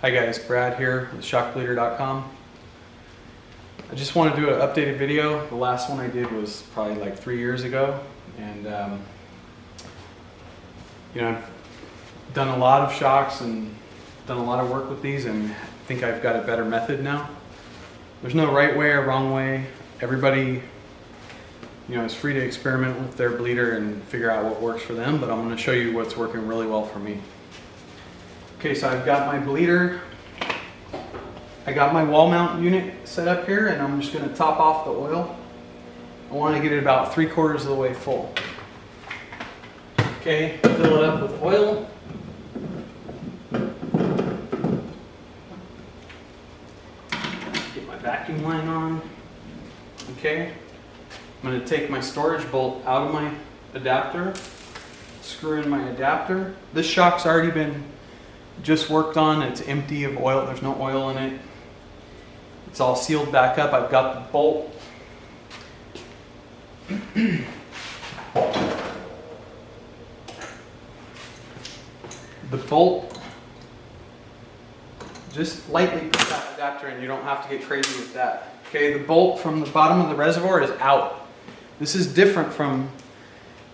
Hi guys, Brad here with shockbleeder.com. I just want to do an updated video. The last one I did was probably like 3 years ago, and you know, I've done a lot of shocks and done a lot of work with these, and I think I've got a better method now. There's no right way or wrong way. Everybody, you know, is free to experiment with their bleeder and figure out what works for them, but I'm going to show you what's working really well for me. Okay, so I've got my bleeder. I got my wall mount unit set up here, and I'm just going to top off the oil. I want to get it about 3/4 of the way full. Okay, fill it up with oil. Get my vacuum line on. Okay, I'm going to take my storage bolt out of my adapter, screw in my adapter. This shock's already been just worked on. It's empty of oil. There's no oil in it. It's all sealed back up. I've got the bolt. The bolt, just lightly put that adapter in. You don't have to get crazy with that. Okay, the bolt from the bottom of the reservoir is out. This is different from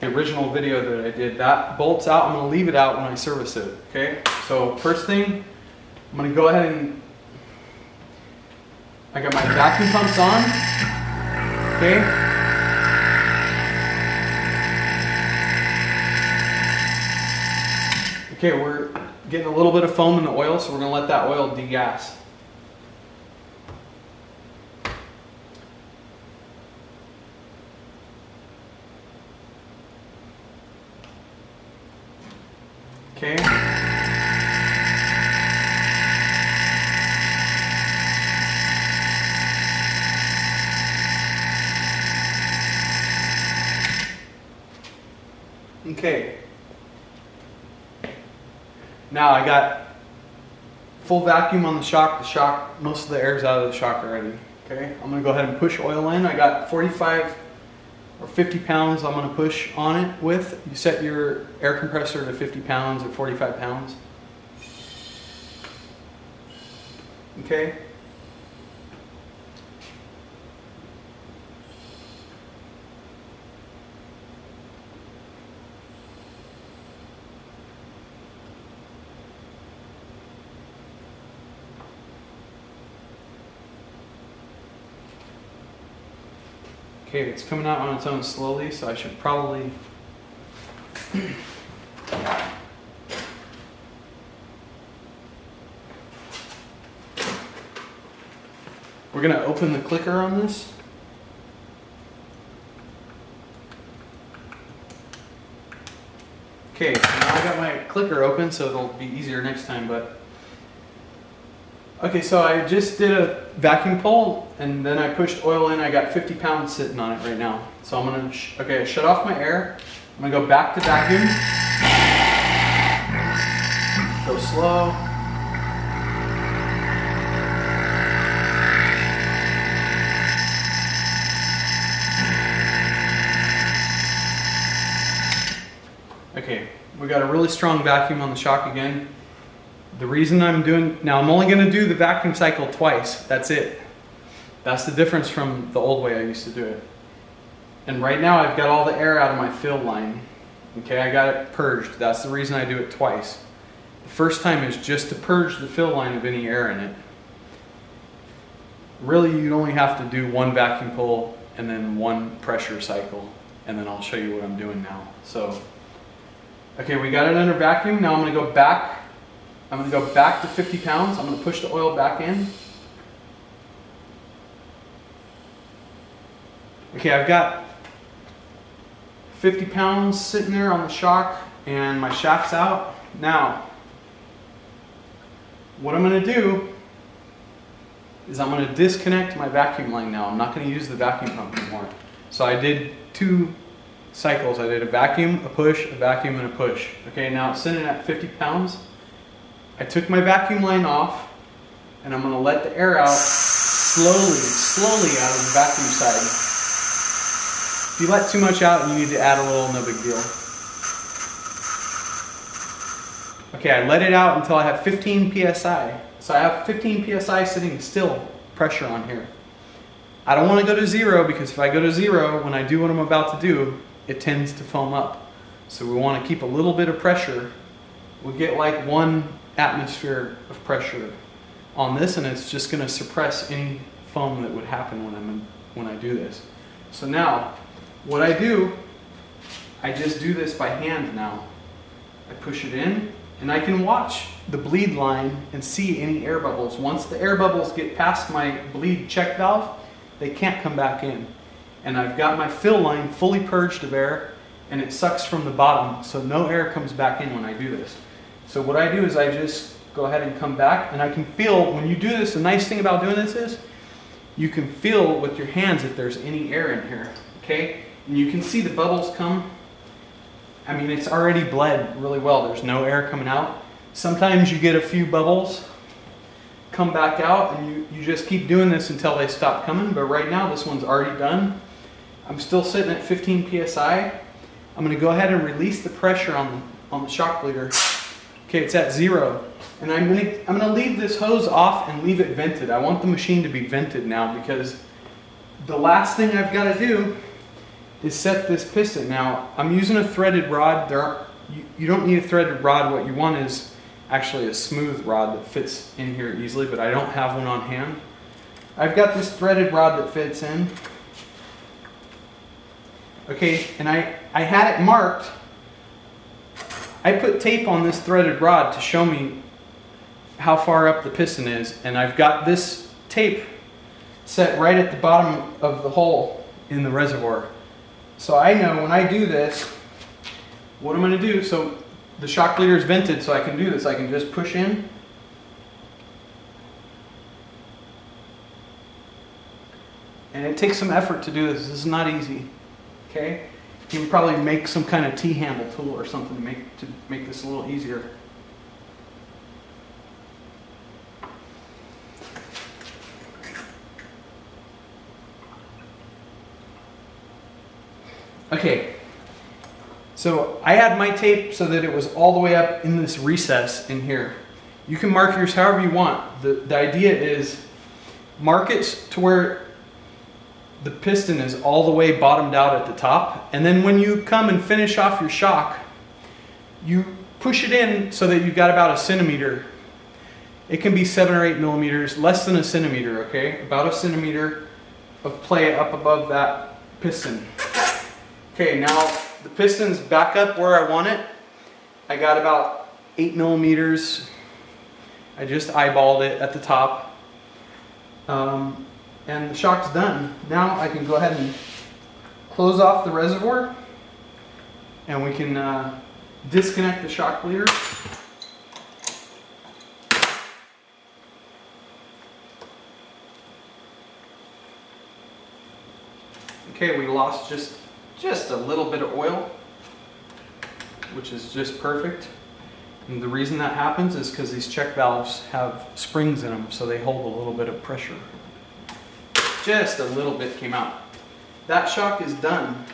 the original video that I did. That bolt's out. I'm going to leave it out when I service it. Okay, so first thing, I'm going to go ahead and I got my vacuum pumps on. Okay. Okay, we're getting a little bit of foam in the oil, so we're going to let that oil degas. Okay. Okay. Now I got full vacuum on the shock. The shock, most of the air's out of the shock already. Okay, I'm gonna go ahead and push oil in. I got 45 or 50 pounds I'm gonna push on it with. You set your air compressor to 50 pounds or 45 pounds. Okay. Okay, it's coming out on its own slowly, so I should probably we're going to open the clicker on this. Okay, so now I got my clicker open, so it'll be easier next time, but okay, so I just did a vacuum pull, and then I pushed oil in. I got 50 pounds sitting on it right now. So I'm gonna, okay, shut off my air. I'm gonna go back to vacuum. Go slow. Okay, we got a really strong vacuum on the shock again. The reason I'm only going to do the vacuum cycle twice. That's it. That's the difference from the old way I used to do it. And right now I've got all the air out of my fill line. Okay, I got it purged. That's the reason I do it twice. The first time is just to purge the fill line of any air in it. Really, you only have to do one vacuum pull and then one pressure cycle, and then I'll show you what I'm doing now. So, okay, we got it under vacuum. Now I'm going to go back. I'm going to go back to 50 pounds. I'm going to push the oil back in. Okay, I've got 50 pounds sitting there on the shock, and my shaft's out. Now, what I'm going to do is I'm going to disconnect my vacuum line now. I'm not going to use the vacuum pump anymore. So I did 2 cycles. I did a vacuum, a push, a vacuum, and a push. Okay, now it's sitting at 50 pounds. I took my vacuum line off, and I'm going to let the air out slowly out of the vacuum side. If you let too much out, you need to add a little, no big deal. Okay, I let it out until I have 15 PSI. So I have 15 PSI sitting still, pressure on here. I don't want to go to 0 because if I go to 0, when I do what I'm about to do, it tends to foam up. So we want to keep a little bit of pressure. We get like 1 atmosphere of pressure on this, and it's just going to suppress any foam that would happen when I do this. So now, what I do, I just do this by hand now. I push it in, and I can watch the bleed line and see any air bubbles. Once the air bubbles get past my bleed check valve, they can't come back in. And I've got my fill line fully purged of air, and it sucks from the bottom, so no air comes back in when I do this. So what I do is I just go ahead and come back, and I can feel, when you do this, the nice thing about doing this is, you can feel with your hands if there's any air in here, okay? And you can see the bubbles come. I mean, it's already bled really well. There's no air coming out. Sometimes you get a few bubbles come back out, and you just keep doing this until they stop coming. But right now, this one's already done. I'm still sitting at 15 PSI. I'm gonna go ahead and release the pressure on the shock bleeder. Okay, it's at 0. And I'm gonna leave this hose off and leave it vented. I want the machine to be vented now because the last thing I've got to do is set this piston. Now, I'm using a threaded rod. You don't need a threaded rod. What you want is actually a smooth rod that fits in here easily, but I don't have one on hand. I've got this threaded rod that fits in. Okay, and I had it marked. I put tape on this threaded rod to show me how far up the piston is, and I've got this tape set right at the bottom of the hole in the reservoir. So I know when I do this, what I'm going to do, so the shock bleeder is vented, so I can do this. I can just push in. And it takes some effort to do this. This is not easy. Okay? You can probably make some kind of T-handle tool or something to make this a little easier. Okay, so I had my tape so that it was all the way up in this recess in here. You can mark yours however you want. The idea is mark it to where the piston is all the way bottomed out at the top, and then when you come and finish off your shock, you push it in so that you've got about 1 centimeter. It can be 7 or 8 millimeters, less than 1 centimeter, okay? About 1 centimeter of play up above that piston. Okay, now the piston's back up where I want it. I got about 8 millimeters. I just eyeballed it at the top. And the shock's done. Now I can go ahead and close off the reservoir, and we can disconnect the shock bleeder. Okay, we lost just a little bit of oil, which is just perfect. And the reason that happens is because these check valves have springs in them, so they hold a little bit of pressure. Just a little bit came out. That shock is done.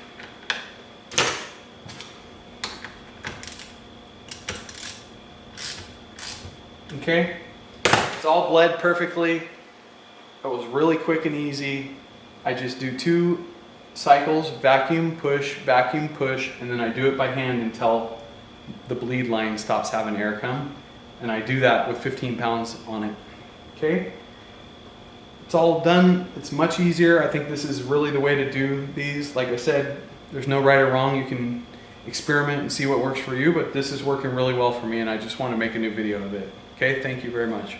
Okay, it's all bled perfectly. It was really quick and easy. I just do 2 cycles, vacuum, push, and then I do it by hand until the bleed line stops having air come. And I do that with 15 pounds on it. Okay? It's all done. It's much easier. I think this is really the way to do these. Like I said, there's no right or wrong. You can experiment and see what works for you, but this is working really well for me, and I just want to make a new video of it. Okay? Thank you very much.